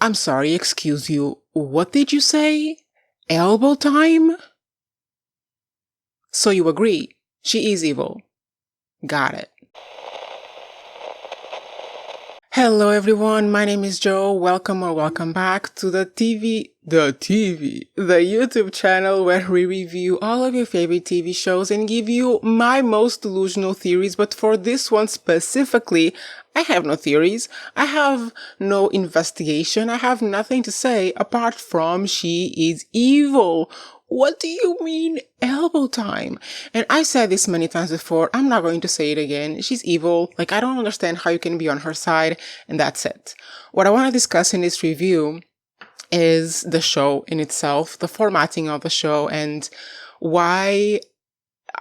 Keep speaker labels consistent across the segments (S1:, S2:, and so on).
S1: I'm sorry, excuse you. What did you say? Elbow time? So you agree, she is evil. Got it. Hello everyone, my name is Joe. Welcome back to the YouTube channel where we review all of your favorite TV shows and give you my most delusional theories. But for this one specifically, I have no theories. I have no investigation. I have nothing to say apart from she is evil. What do you mean, elbow time? And I said this many times before. I'm not going to say it again. She's evil. Like, I don't understand how you can be on her side, and that's it. What I want to discuss in this review is the show in itself, the formatting of the show, and why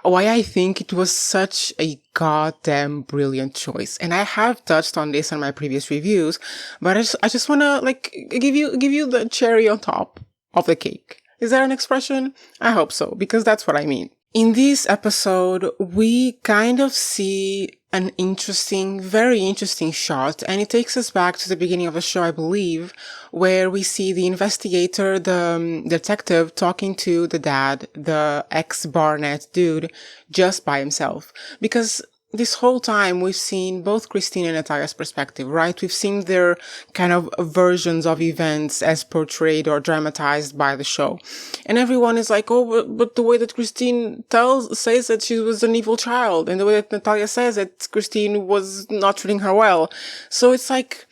S1: I think it was such a goddamn brilliant choice. And I have touched on this in my previous reviews, but I just want to give you the cherry on top of the cake. Is that an expression? I hope so, because that's what I mean. In this episode, we kind of see an very interesting shot, and it takes us back to the beginning of the show, I believe, where we see the investigator, the detective, talking to the dad, the ex-Barnett dude, just by himself. Because this whole time we've seen both Christine and Natalia's perspective, right? We've seen their kind of versions of events as portrayed or dramatized by the show. And everyone is like, oh, but the way that Christine says that she was an evil child, and the way that Natalia says that Christine was not treating her well. So it's like,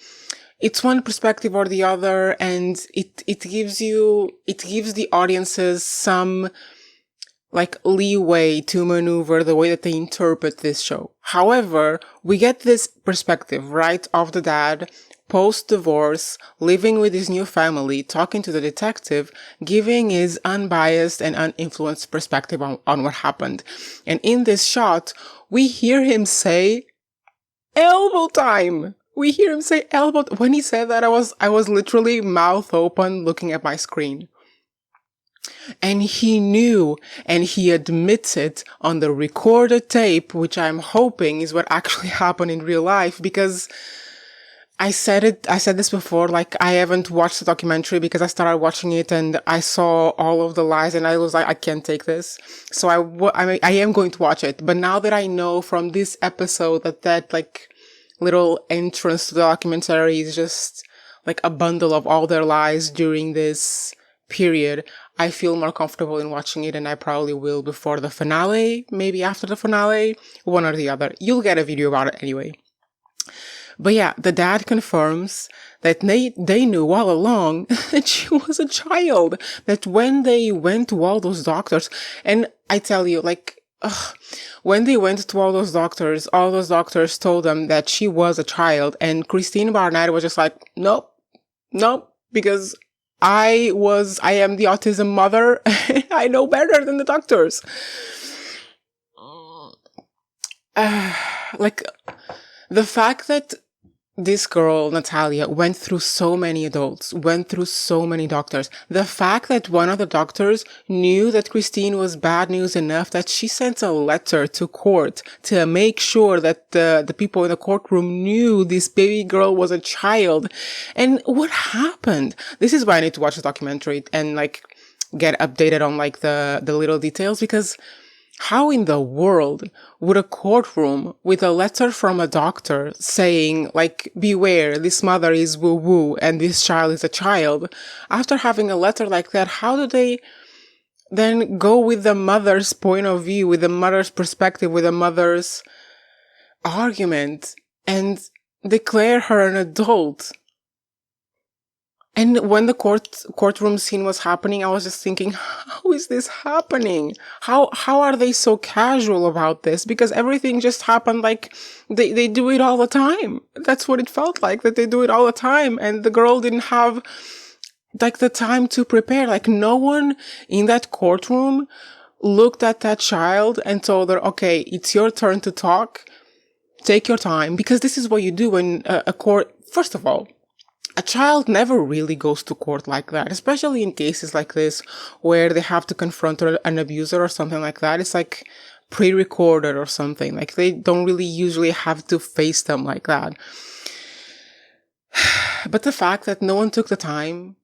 S1: it's one perspective or the other, and it gives the audiences some leeway to maneuver the way that they interpret this show. However, we get this perspective, right, of the dad, post-divorce, living with his new family, talking to the detective, giving his unbiased and uninfluenced perspective on what happened. And in this shot, we hear him say, elbow time! We hear him say elbow. When he said that, I was literally mouth open looking at my screen. And he knew, and he admits it on the recorded tape, which I'm hoping is what actually happened in real life, because I said this before, I haven't watched the documentary because I started watching it and I saw all of the lies and I was like, I can't take this. So I am going to watch it. But now that I know from this episode that little entrance to the documentary is just a bundle of all their lies during this period, I feel more comfortable in watching it, and I probably will before the finale, maybe after the finale, one or the other. You'll get a video about it anyway. But yeah, the dad confirms that they knew all along that she was a child, that when they went to all those doctors, and I tell you, when they went to all those doctors told them that she was a child, and Christine Barnett was just like, nope, because I am the autism mother. I know better than the doctors. The fact that this girl, Natalia, went through so many adults, went through so many doctors. The fact that one of the doctors knew that Christine was bad news enough that she sent a letter to court to make sure that the people in the courtroom knew this baby girl was a child. And what happened? This is why I need to watch the documentary and get updated on the little details, because how in the world would a courtroom with a letter from a doctor saying, beware, this mother is woo-woo and this child is a child, after having a letter like that, how do they then go with the mother's point of view, with the mother's perspective, with the mother's argument, and declare her an adult? And when the courtroom scene was happening, I was just thinking, how is this happening? How are they so casual about this? Because everything just happened they do it all the time. That's what it felt like, that they do it all the time. And the girl didn't have the time to prepare. No one in that courtroom looked at that child and told her, okay, it's your turn to talk. Take your time. Because this is what you do when a court, first of all, a child never really goes to court like that, especially in cases like this where they have to confront an abuser or something like that. It's pre-recorded or something. They don't really usually have to face them like that. But the fact that no one took the time,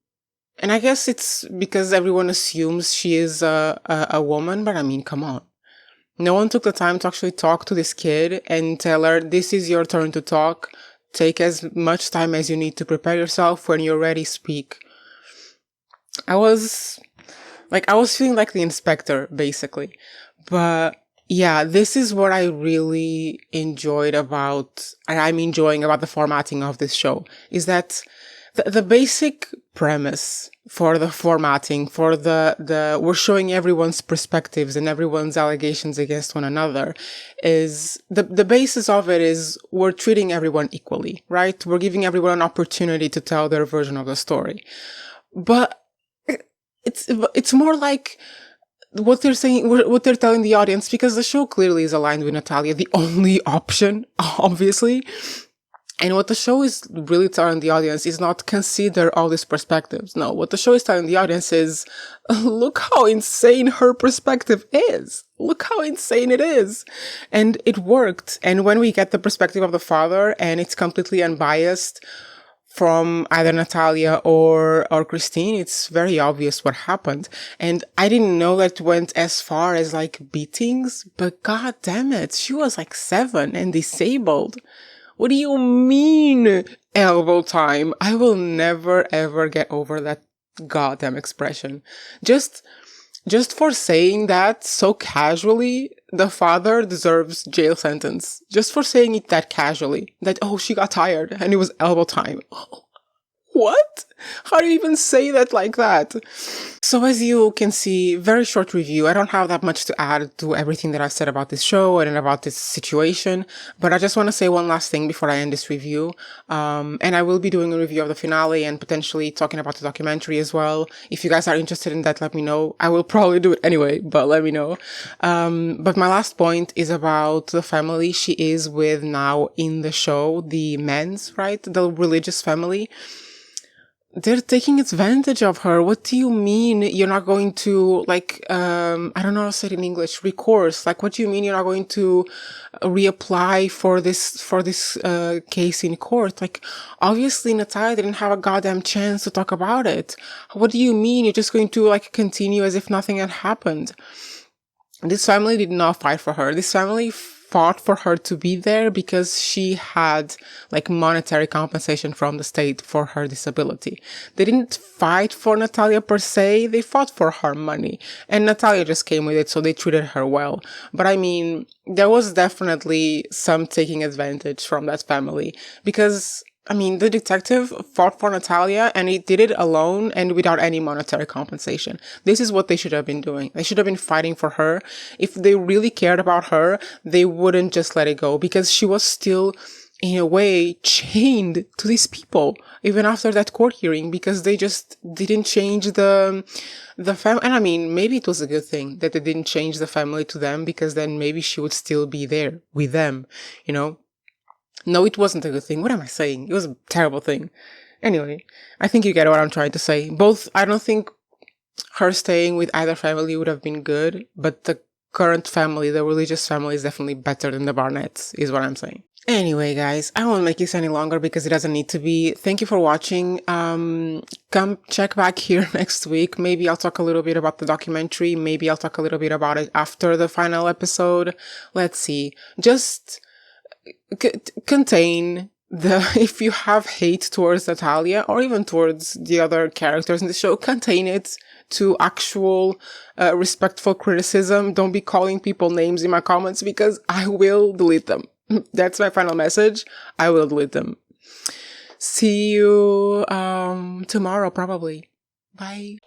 S1: and I guess it's because everyone assumes she is a woman, but I mean, come on. No one took the time to actually talk to this kid and tell her, this is your turn to talk. Take as much time as you need to prepare yourself. When you're ready, speak. I was feeling like the inspector, basically. But yeah, this is what I really enjoyed about, and I'm enjoying about the formatting of this show, is that the basic premise for the formatting, for we're showing everyone's perspectives and everyone's allegations against one another, is the basis of it is we're treating everyone equally, right? We're giving everyone an opportunity to tell their version of the story. But it's more like what they're saying, what they're telling the audience, because the show clearly is aligned with Natalia, the only option, obviously. And what the show is really telling the audience is not consider all these perspectives. No, what the show is telling the audience is, look how insane her perspective is. Look how insane it is. And it worked. And when we get the perspective of the father and it's completely unbiased from either Natalia or Christine, it's very obvious what happened. And I didn't know that went as far as like beatings, but god damn it, she was like 7 and disabled. What do you mean, elbow time? I will never ever get over that goddamn expression. Just for saying that so casually, the father deserves jail sentence. Just for saying it that casually. That, oh, she got tired and it was elbow time. What? How do you even say that like that? So as you can see, very short review. I don't have that much to add to everything that I've said about this show and about this situation, but I just want to say one last thing before I end this review. And I will be doing a review of the finale and potentially talking about the documentary as well. If you guys are interested in that, let me know. I will probably do it anyway, but let me know. But my last point is about the family she is with now in the show, the men's, right? The religious family. They're taking advantage of her. What do you mean you're not going to, like, I don't know how to say it in English, recourse? Like, what do you mean you're not going to reapply for this case in court? Like, obviously Natalia didn't have a goddamn chance to talk about it. What do you mean you're just going to, like, continue as if nothing had happened? This family did not fight for her. This family fought for her to be there because she had like monetary compensation from the state for her disability. They didn't fight for Natalia per se, they fought for her money. And Natalia just came with it, so they treated her well. But I mean, there was definitely some taking advantage from that family because I mean, the detective fought for Natalia and he did it alone and without any monetary compensation. This is what they should have been doing. They should have been fighting for her. If they really cared about her, they wouldn't just let it go because she was still, in a way, chained to these people, even after that court hearing, because they just didn't change the family. And I mean, maybe it was a good thing that they didn't change the family to them because then maybe she would still be there with them, you know? No, it wasn't a good thing. What am I saying? It was a terrible thing. Anyway, I think you get what I'm trying to say. Both, I don't think her staying with either family would have been good, but the current family, the religious family, is definitely better than the Barnetts, is what I'm saying. Anyway, guys, I won't make this any longer because it doesn't need to be. Thank you for watching. Come check back here next week. Maybe I'll talk a little bit about the documentary. Maybe I'll talk a little bit about it after the final episode. Let's see. Just contain if you have hate towards Natalia or even towards the other characters in the show, contain it to actual respectful criticism. Don't be calling people names in my comments because I will delete them. That's my final message. I will delete them. See you tomorrow probably. Bye.